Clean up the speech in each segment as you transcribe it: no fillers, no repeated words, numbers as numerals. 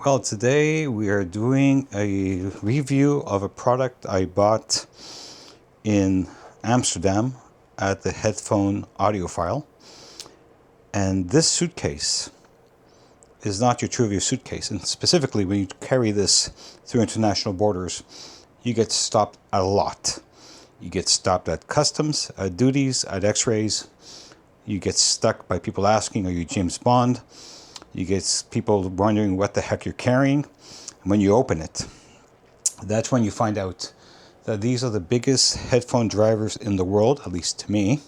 Well, today we are doing a review of a product I bought in Amsterdam at the Headphone Audiophile. And this suitcase is not your trivial suitcase. And specifically, when you carry this through international borders, you get stopped a lot. You get stopped at customs, at duties, at x-rays. You get stuck by people asking, are you James Bond? You get people wondering what the heck you're carrying. And when you open it, that's when you find out that these are the biggest headphone drivers in the world, at least to me.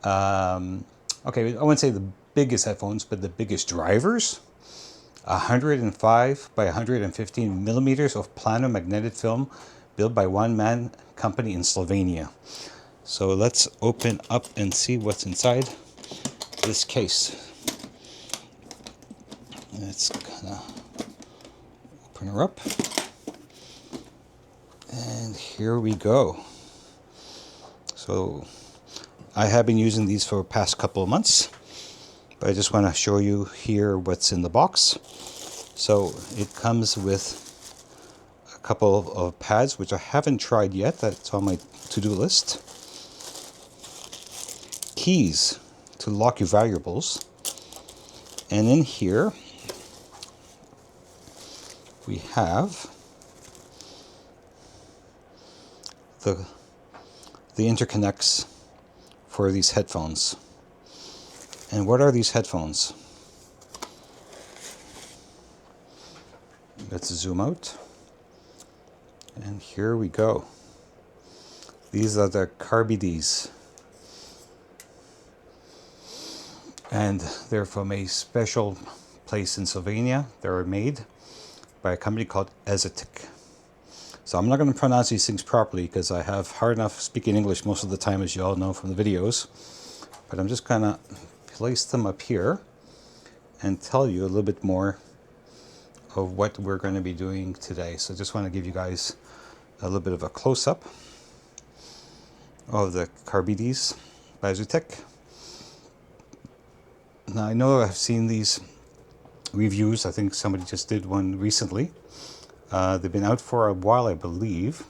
Okay, I wouldn't say the biggest headphones, but the biggest drivers. 105 by 115 millimeters of Planar magnetic film built by one-man company in Slovenia. So let's open up and see what's inside this case. Let's kind of open her up. And here we go. So I have been using these for the past couple of months, but I just want to show you here what's in the box. So it comes with a couple of pads, which I haven't tried yet. That's on my to-do list. Keys to lock your valuables. And in here, we have the interconnects for these headphones. And what are these headphones? Let's zoom out. And here we go. These are the Charybdis. And they're from a special place in Slovenia. They're made by a company called Erzetich. So I'm not going to pronounce these things properly because I have hard enough speaking English most of the time, as you all know from the videos. But I'm just going to place them up here and tell you a little bit more of what we're going to be doing today. So I just want to give you guys a little bit of a close-up of the Charybdis by Erzetich. Now I know I've seen these reviews. I think somebody just did one recently. They've been out for a while, I believe.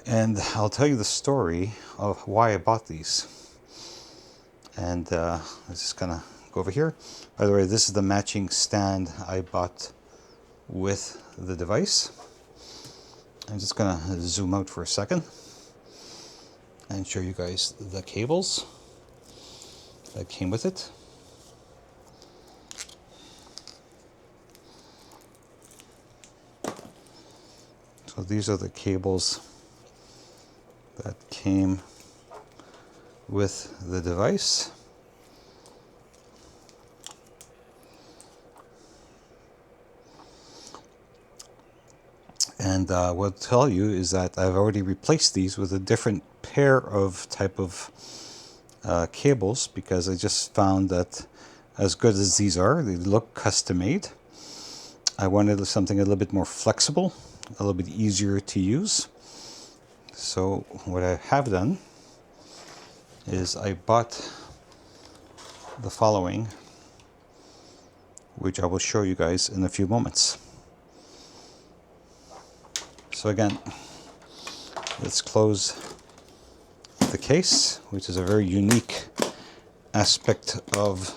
And I'll tell you the story of why I bought these. And I'm just gonna go over here. By the way, this is the matching stand I bought with the device. I'm just gonna zoom out for a second and show you guys the cables that came with it. So these are the cables that came with the device. And what I'll tell you is that I've already replaced these with a different pair of type of cables, because I just found that as good as these are, they look custom made. I wanted something a little bit more flexible, a little bit easier to use. So what I have done is I bought the following, which I will show you guys in a few moments. So again, let's close the case, which is a very unique aspect of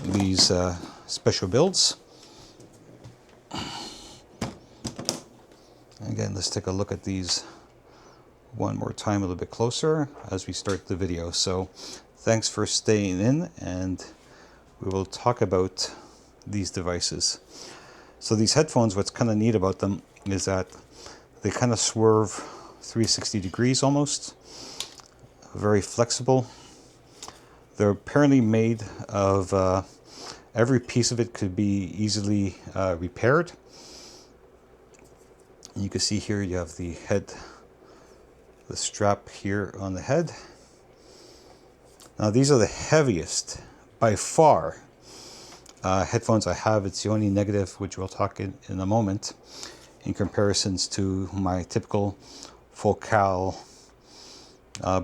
these special builds. Again, let's take a look at these one more time a little bit closer as we start the video. So thanks for staying in, and we will talk about these devices. So these headphones, what's kind of neat about them is that they kind of swerve 360 degrees almost. Very flexible. They're apparently made of, every piece of it could be easily repaired. You can see here you have the strap here on the head. Now these are the heaviest by far headphones I have. It's the only negative, which we'll talk in a moment, in comparisons to my typical Focal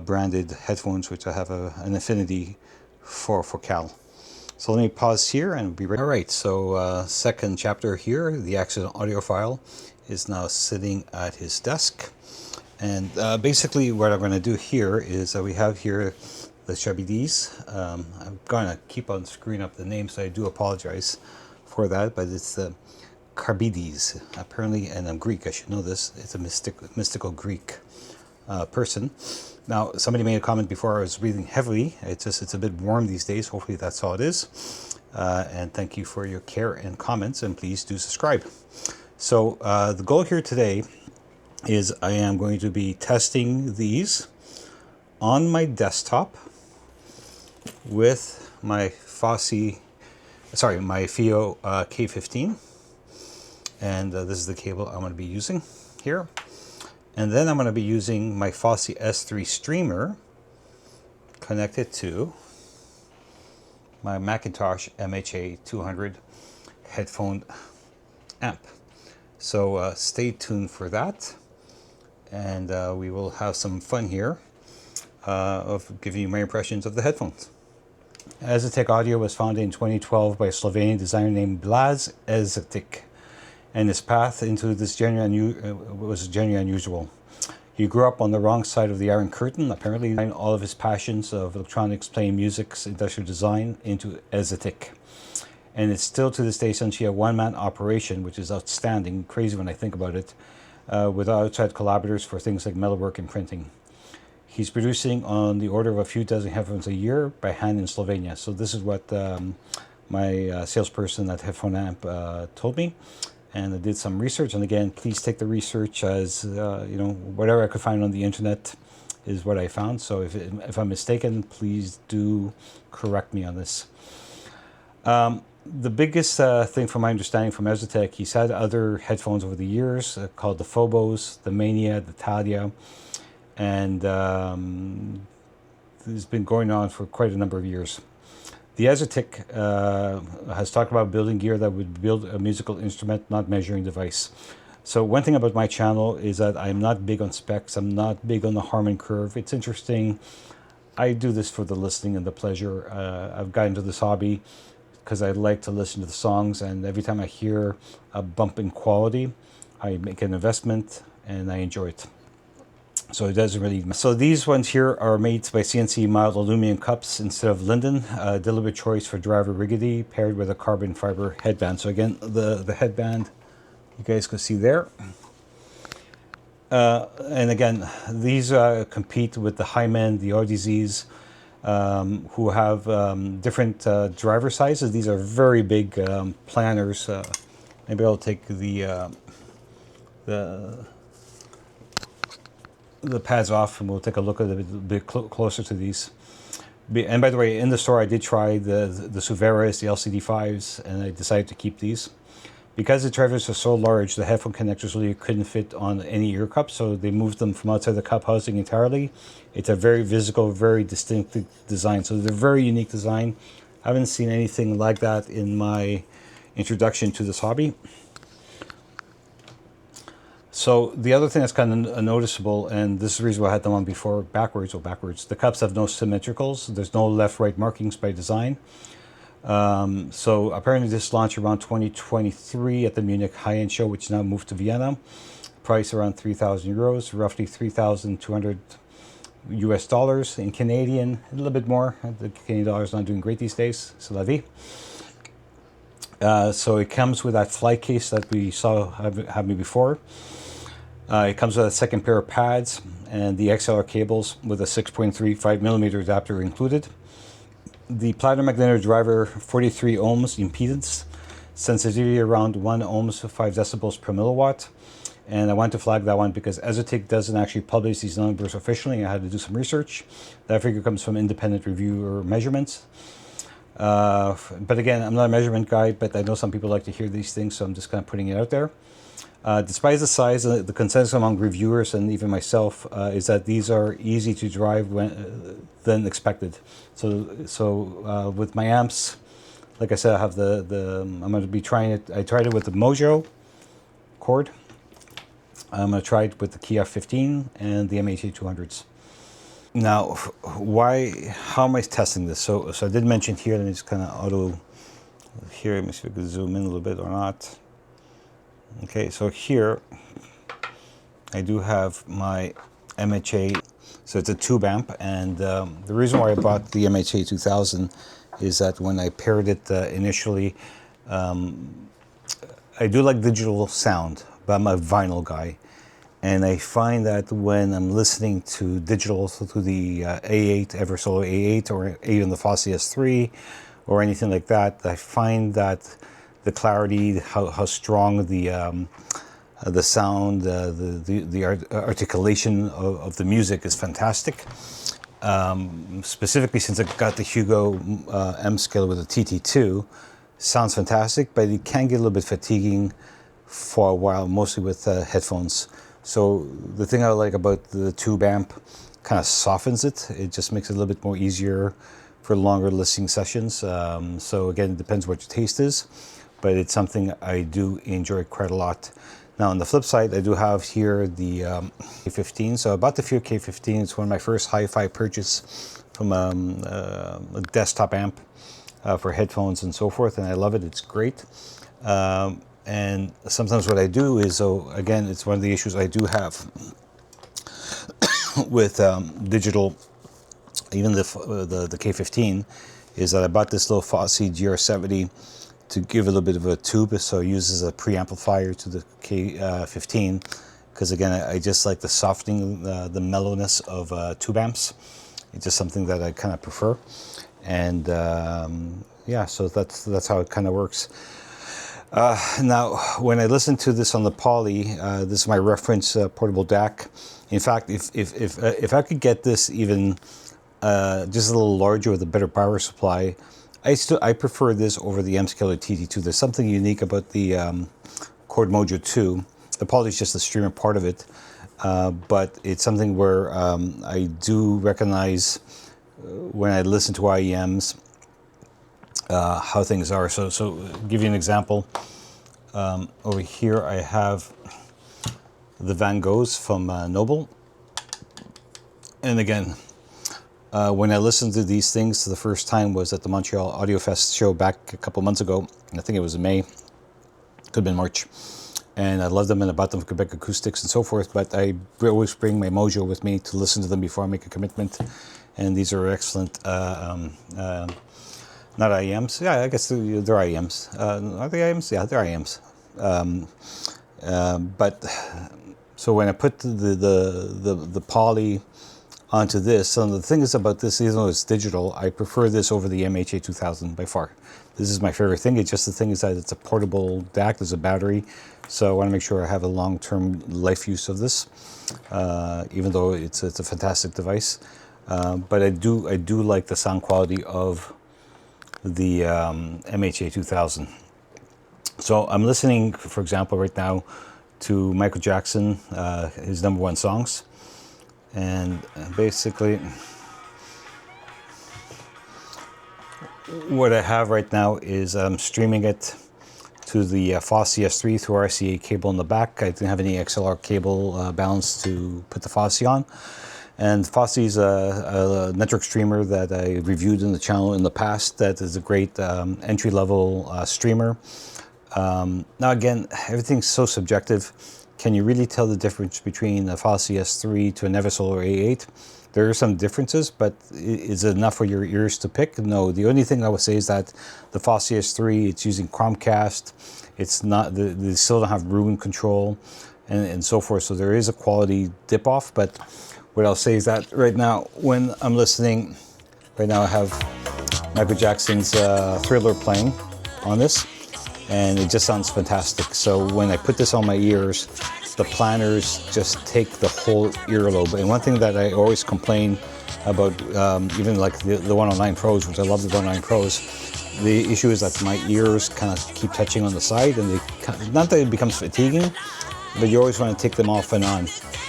branded headphones, which I have an affinity for Focal. So let me pause here and be ready. All right, so second chapter here, the accident audiophile is now sitting at his desk. And basically what I'm going to do here is we have here the Charybdis. I'm going to keep on screwing up the name, so I do apologize for that, but it's the Charybdis, apparently, and I'm Greek, I should know this. It's a mystical Greek person. Now, somebody made a comment before I was breathing heavily. It's a bit warm these days. Hopefully that's all it is. And thank you for your care and comments, and please do subscribe. So the goal here today is I am going to be testing these on my desktop with my Fosi, my FIIO K15. And this is the cable I'm going to be using here. And then I'm going to be using my Fosi S3 streamer connected to my McIntosh MHA200 headphone amp. So stay tuned for that. And we will have some fun here of giving you my impressions of the headphones. Erzetich Audio was founded in 2012 by a Slovenian designer named Blaž Erzetich, and his path into this was genuinely unusual. He grew up on the wrong side of the Iron Curtain, apparently all of his passions of electronics, playing music, industrial design into Erzetich. And it's still to this day essentially a one-man operation, which is outstanding, crazy when I think about it, with outside collaborators for things like metalwork and printing. He's producing on the order of a few dozen headphones a year by hand in Slovenia. So this is what my salesperson at Headphone Amp told me. And I did some research, and again, please take the research as, whatever I could find on the internet is what I found. So if I'm mistaken, please do correct me on this. The biggest thing from my understanding from Erzetich, he's had other headphones over the years called the Phobos, the Mania, the Talia, and it's been going on for quite a number of years. The Erzetich has talked about building gear that would build a musical instrument, not measuring device. So one thing about my channel is that I'm not big on specs. I'm not big on the Harman curve. It's interesting. I do this for the listening and the pleasure. I've got into this hobby because I like to listen to the songs, and every time I hear a bump in quality, I make an investment and I enjoy it. So it doesn't really. So these ones here are made by CNC-milled aluminum cups instead of linden. Deliberate choice for driver rigidity, paired with a carbon fiber headband. So again, the headband you guys can see there. And again, these compete with the Hyman, the RDZs, who have different driver sizes. These are very big planners. Maybe I'll take the pads off, and we'll take a look at it a bit closer to these. And by the way, in the store I did try the Swivelis, the LCD5s, and I decided to keep these. Because the drivers are so large, the headphone connectors really couldn't fit on any ear cup, so they moved them from outside the cup housing entirely. It's a very visible, very distinctive design. So they're a very unique design. I haven't seen anything like that in my introduction to this hobby. So the other thing that's kind of noticeable, and this is the reason why I had them on before, backwards. The cups have no symmetricals. There's no left-right markings by design. So apparently this launched around 2023 at the Munich high-end show, which now moved to Vienna. Price around 3,000 euros, roughly 3,200 US dollars. In Canadian, a little bit more. The Canadian dollar is not doing great these days. C'est la vie. So it comes with that fly case that we saw have me before. It comes with a second pair of pads and the XLR cables with a 6.35 millimeter adapter included. The Planar magnetic driver, 43 ohms impedance, sensitivity around 1 ohms to 5 decibels per milliwatt. And I want to flag that one because Erzetich doesn't actually publish these numbers officially. I had to do some research. That figure comes from independent reviewer measurements. But again, I'm not a measurement guy, but I know some people like to hear these things, so I'm just kind of putting it out there. Despite the size, the consensus among reviewers and even myself is that these are easy to drive than expected. So with my amps, like I said, I have I'm going to be trying it. I tried it with the Mojo Chord. I'm going to try it with the Kia 15 and the MHA200s. Now, how am I testing this? So I did mention here, let me just kind of here, let me see if we can zoom in a little bit or not. Okay, so here, I do have my MHA, so it's a tube amp, and the reason why I bought the MHA200 is that when I paired it initially, I do like digital sound, but I'm a vinyl guy. And I find that when I'm listening to digital, so to the A8, Eversolo A8, or even the Fosi S3, or anything like that, I find that the clarity, how strong the sound, the articulation of the music is fantastic. Specifically, since I got the Hugo M scale with a TT2, sounds fantastic, but it can get a little bit fatiguing for a while, mostly with headphones. So the thing I like about the tube amp kind of softens it. It just makes it a little bit more easier for longer listening sessions. So again, it depends what your taste is, but it's something I do enjoy quite a lot. Now on the flip side, I do have here the K15. So I bought the FIIO K15. It's one of my first hi-fi purchase from a desktop amp for headphones and so forth, and I love it. It's great. And sometimes what I do is, so again, it's one of the issues I do have with digital, even the K15, is that I bought this little Fosi GR70 to give a little bit of a tube, so it uses a preamplifier to the K15, because again, I just like the softening, the mellowness of tube amps. It's just something that I kind of prefer, and yeah, so that's how it kind of works. Now, when I listen to this on the Poly, this is my reference portable DAC. In fact, if I could get this even just a little larger with a better power supply, I prefer this over the M-Scaler TT2. There's something unique about the Chord Mojo 2. The Poly is just the streamer part of it, but it's something where I do recognize when I listen to IEMs how things are. So give you an example. Over here I have the Van Goghs from Noble, and again, when I listened to these things the first time was at the Montreal Audio Fest show back a couple months ago. I think it was in May, could have been March, and I loved them and I bought them for Quebec Acoustics and so forth, but I always bring my Mojo with me to listen to them before I make a commitment, and these are excellent. Not IEMs. Yeah, I guess they're IEMs. Are they IEMs? Yeah, they're IEMs. But so when I put the Poly onto this, so the thing is about this, even though it's digital, I prefer this over the MHA200 by far. This is my favorite thing. It's just the thing is that it's a portable DAC. There's a battery, so I want to make sure I have a long-term life use of this. Even though it's a fantastic device, but I do like the sound quality of the MHA200. So I'm listening, for example, right now to Michael Jackson, his #1 songs, and basically what I have right now is I'm streaming it to the Fosi S3 through RCA cable in the back. I didn't have any XLR cable balance to put the Fosi on. And Fosi is a network streamer that I reviewed in the channel in the past. That is a great entry-level streamer. Now again, everything's so subjective. Can you really tell the difference between a Fosi S3 to an Eversolo A8? There are some differences, but is it enough for your ears to pick? No. The only thing I would say is that the Fosi S3, it's using Chromecast. It's not, they still don't have room control and so forth. So there is a quality dip-off, but what I'll say is that right now, when I'm listening, right now I have Michael Jackson's Thriller playing on this, and it just sounds fantastic. So when I put this on my ears, the Planars just take the whole earlobe. And one thing that I always complain about, even like the 109 Pros, which I love the 109 Pros, the issue is that my ears kind of keep touching on the side, and not that it becomes fatiguing, but you always want to take them off and on.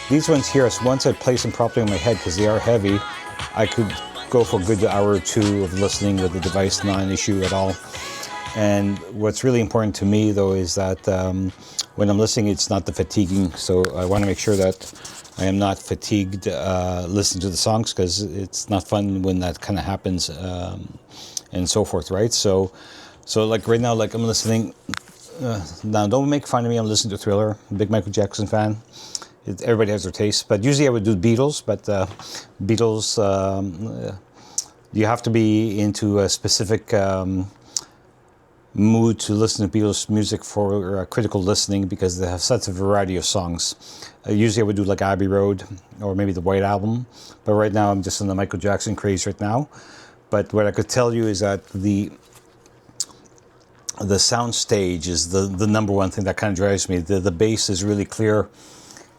These ones here, once I place them properly on my head, because they are heavy, I could go for a good hour or two of listening with the device, not an issue at all. And what's really important to me, though, is that when I'm listening, it's not the fatiguing. So I want to make sure that I am not fatigued listening to the songs, because it's not fun when that kind of happens, and so forth, right? So like right now, like I'm listening. Now, don't make fun of me. I'm listening to Thriller. I'm a big Michael Jackson fan. Everybody has their taste, but usually I would do Beatles. But Beatles, you have to be into a specific mood to listen to Beatles music for critical listening, because they have such a variety of songs. Usually I would do like Abbey Road or maybe the White Album, but right now I'm just in the Michael Jackson craze right now. But what I could tell you is that the sound stage is the number one thing that kind of drives me. The bass is really clear.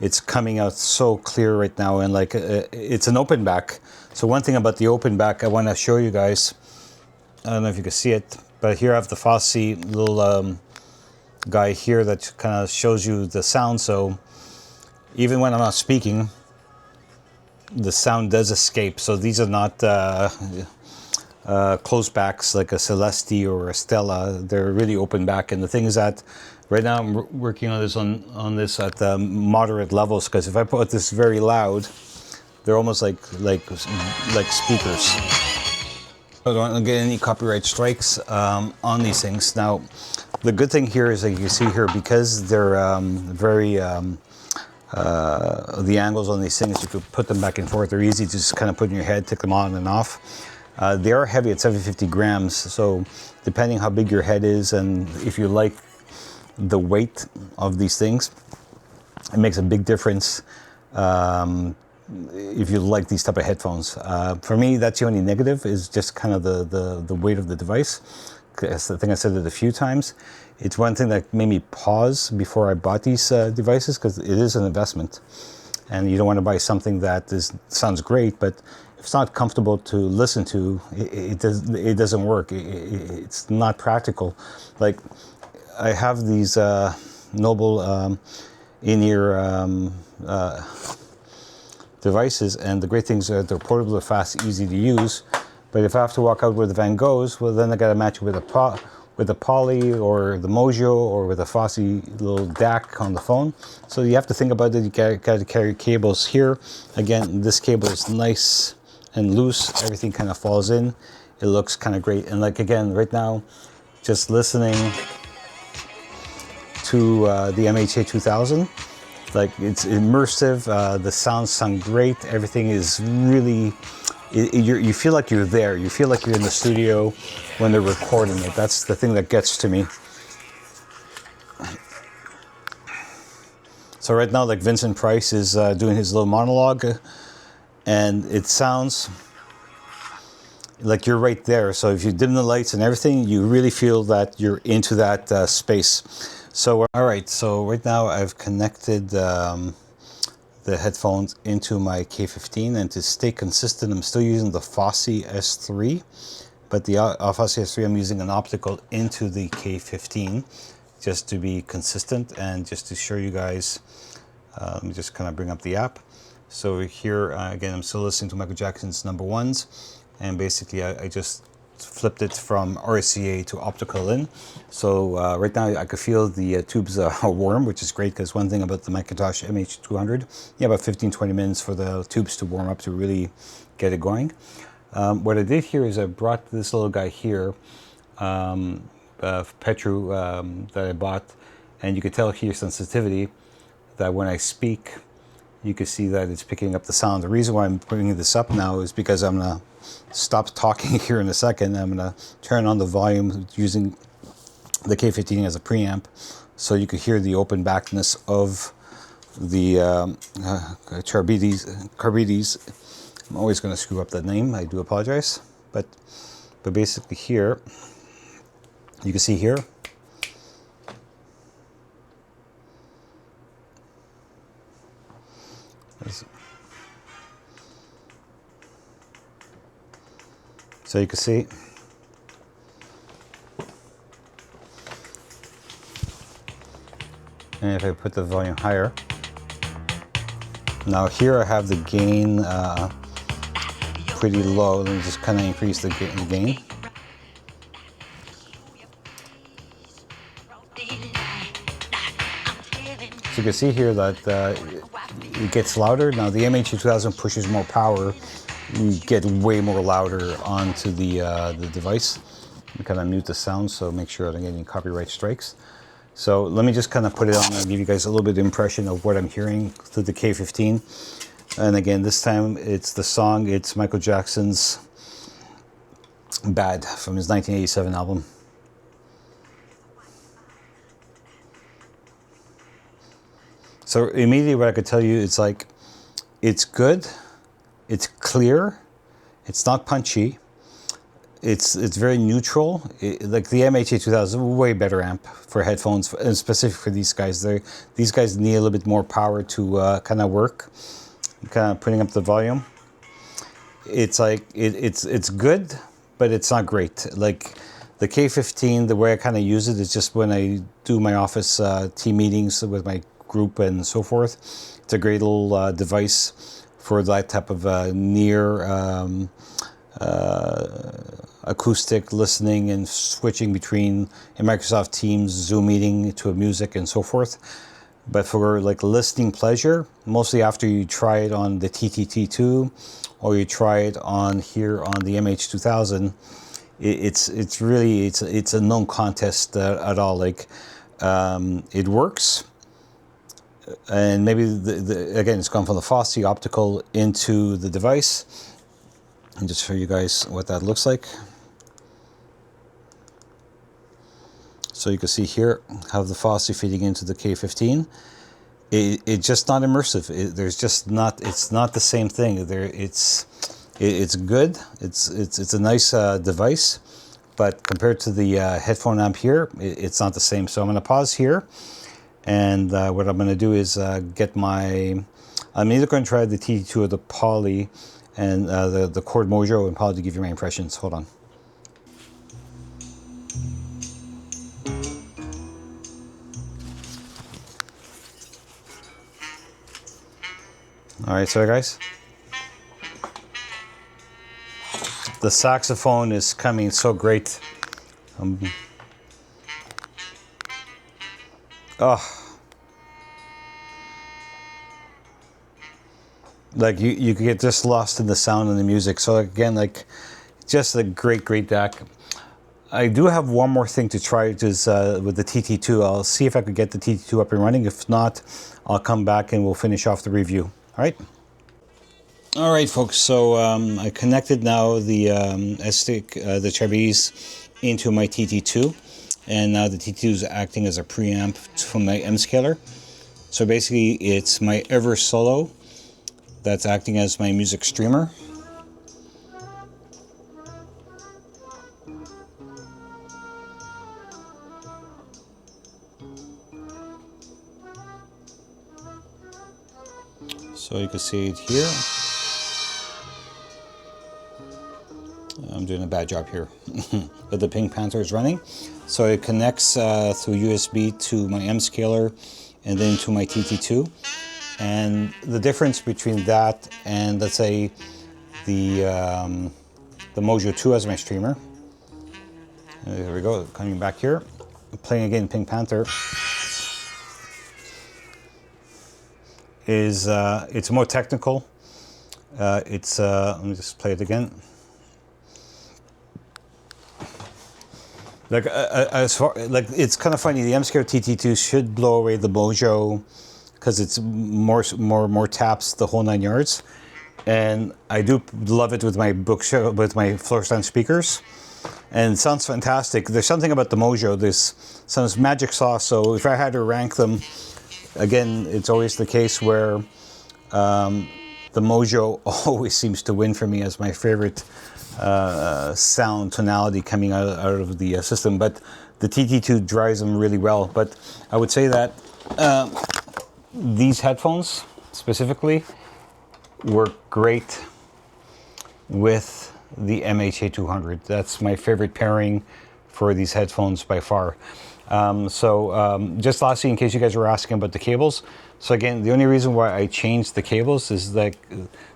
It's coming out so clear right now, and like it's an open back. So one thing about the open back I want to show you guys, I don't know if you can see it, but here I have the Fosi little guy here that kind of shows you the sound. So even when I'm not speaking, the sound does escape. So these are not close backs like a Celesti or a Stella. They're really open back. And the thing is that right now I'm working on this at moderate levels, because if I put this very loud, they're almost like speakers. I don't get any copyright strikes on these things. Now, the good thing here is that you can see here, because they're very the angles on these things, you could put them back and forth. They're easy to just kind of put in your head, take them on and off. They are heavy at 750 grams, so depending how big your head is and if you like the weight of these things, it makes a big difference if you like these type of headphones. For me, that's the only negative, is just kind of the weight of the device. I think I said it a few times. It's one thing that made me pause before I bought these devices, because it is an investment. And you don't want to buy something that sounds great, but if it's not comfortable to listen to, it doesn't work. It's not practical. Like, I have these Noble in-ear devices, and the great things are they're portable, they're fast, easy to use. But if I have to walk out where the van goes, well, then I got to match it with a Poly or the Mojo or with a Fosi little DAC on the phone. So you have to think about it. You got to carry cables here. Again, this cable is nice and loose. Everything kind of falls in. It looks kind of great. And like, again, right now, just listening to the MHA200, like, it's immersive. The sounds sound great. Everything is really, you feel like you're there. You feel like you're in the studio when they're recording it. That's the thing that gets to me. So right now, like, Vincent Price is doing his little monologue, and it sounds like you're right there. So if you dim the lights and everything, you really feel that you're into that space. So, all right, so right now I've connected the headphones into my K15, and to stay consistent, I'm still using the Fosi S3, but the Fosi S3, I'm using an optical into the K15, just to be consistent and just to show you guys. Let me just kind of bring up the app. So here, again, I'm still listening to Michael Jackson's number ones, and basically I just flipped it from RCA to optical in. So right now I could feel the tubes are warm, which is great, because one thing about the McIntosh MHA200, you have about 15-20 minutes for the tubes to warm up to really get it going. What I did here is I brought this little guy here, Petru, that I bought, and you could tell here sensitivity that when I speak, you can see that it's picking up the sound. The reason why I'm bringing this up now is because I'm going to stop talking here in a second. I'm going to turn on the volume using the K15 as a preamp, so you could hear the open backness of the Charybdis. I'm always going to screw up that name. I do apologize. But basically here, you can see here, so you can see, and if I put the volume higher, now here I have the gain pretty low. Let me just kind of increase the gain. So you can see here that it gets louder. Now the MHA200 pushes more power, you get way more louder onto the device. I'm kind of mute the sound, so make sure I don't get any copyright strikes. So let me just kind of put it on and give you guys a little bit of impression of what I'm hearing through the K15. And again, this time it's the song, it's Michael Jackson's Bad from his 1987 album. So immediately what I could tell you, it's like, it's good, it's clear, it's not punchy, it's very neutral. Like the MHA200 is a way better amp for headphones, and specific for these guys. These guys need a little bit more power to kind of work, kind of putting up the volume. It's like, it's good, but it's not great. Like the K15, the way I kind of use it is just when I do my office team meetings with my group and so forth. It's a great little device for that type of near acoustic listening and switching between a Microsoft Teams Zoom meeting to a music and so forth. But for like listening pleasure, mostly after you try it on the TTT2 or you try it on here on the MH2000, it's really a no contest at all. Like it works. And maybe, again, it's gone from the Fosi optical into the device. And just show you guys what that looks like. So you can see here how the Fosi feeding into the K15. It's just not immersive. There's just not. It's not the same thing. It's good. It's a nice device, but compared to the headphone amp here, it's not the same. So I'm going to pause here. And what I'm going to do is get my, I'm either going to try the TT2 or the Poly and the Chord Mojo and Poly to give you my impressions. Hold on. All right, so guys, the saxophone is coming so great. Like you could get just lost in the sound and the music. So again, like just a great DAC. I do have one more thing to try, which is with the TT2. I'll see if I could get the TT2 up and running. If not, I'll come back and we'll finish off the review. All right. All right, folks. So I connected now the the Charybdis into my TT2, and now the TT2 is acting as a preamp from my M scaler. So basically, it's my Ever Solo that's acting as my music streamer. So you can see it here. I'm doing a bad job here, but the Pink Panther is running. So it connects through USB to my M scaler and then to my TT2. And the difference between that and, let's say, the Mojo 2 as my streamer. There we go, coming back here. Playing again Pink Panther. Is it's more technical. Let me just play it again. Like it's kind of funny. The M-Scale TT2 should blow away the Mojo because it's more taps, the whole 9 yards. And I do love it with my bookshelf, with my floor stand speakers, and it sounds fantastic. There's something about the Mojo. This sounds magic sauce. So if I had to rank them, again, it's always the case where the Mojo always seems to win for me as my favorite sound tonality coming out of the system. But the TT2 drives them really well. But I would say that these headphones specifically work great with the MHA200. That's my favorite pairing for these headphones by far. Just lastly, in case you guys were asking about the cables. So again, the only reason why I changed the cables is that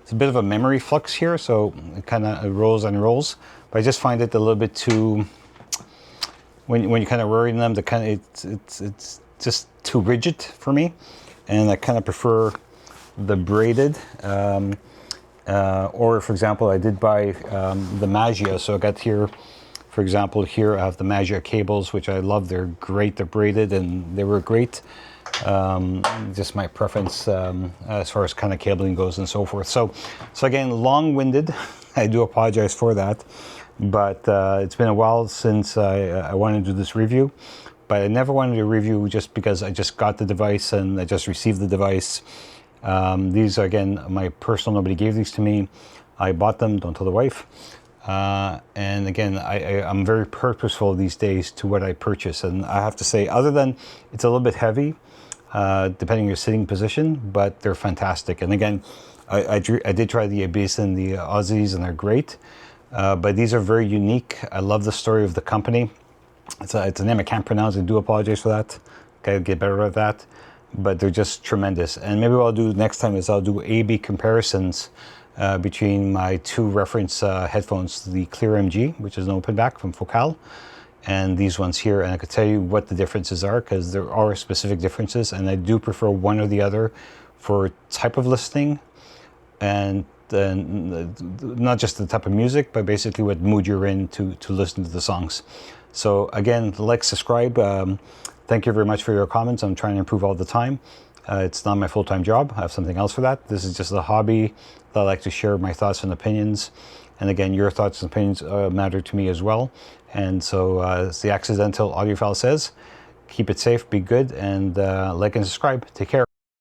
it's a bit of a memory flux here, so it kind of rolls and rolls. But I just find it a little bit too, when you kind of worry them, it's just too rigid for me, and I kind of prefer the Braided, or for example, I did buy the Magia. So I got here, for example, here I have the Magia cables, which I love. They're great. They're braided, and they were great. Just my preference as far as kind of cabling goes and so forth. So again, long-winded. I do apologize for that, but it's been a while since I wanted to do this review. But I never wanted to review just because I just got the device and I just received the device. These are, again, my personal, nobody gave these to me. I bought them, don't tell the wife. And again, I'm very purposeful these days to what I purchase. And I have to say, other than it's a little bit heavy, depending on your sitting position, but they're fantastic. And again, I did try the Abyss and the Aussies, and they're great. But these are very unique. I love the story of the company. It's a name I can't pronounce. I do apologize for that. Okay, I'll get better at that. But they're just tremendous. And maybe what I'll do next time is I'll do A/B comparisons between my two reference headphones, the Clear MG, which is an open back from Focal, and these ones here. And I could tell you what the differences are, because there are specific differences. And I do prefer one or the other for type of listening, and not just the type of music, but basically what mood you're in to listen to the songs. So again, like, subscribe. Thank you very much for your comments. I'm trying to improve all the time. It's not my full-time job. I have something else for that. This is just a hobby that I like to share my thoughts and opinions. And again, your thoughts and opinions matter to me as well. And so as the accidental audiophile says, keep it safe, be good, and like and subscribe. Take care.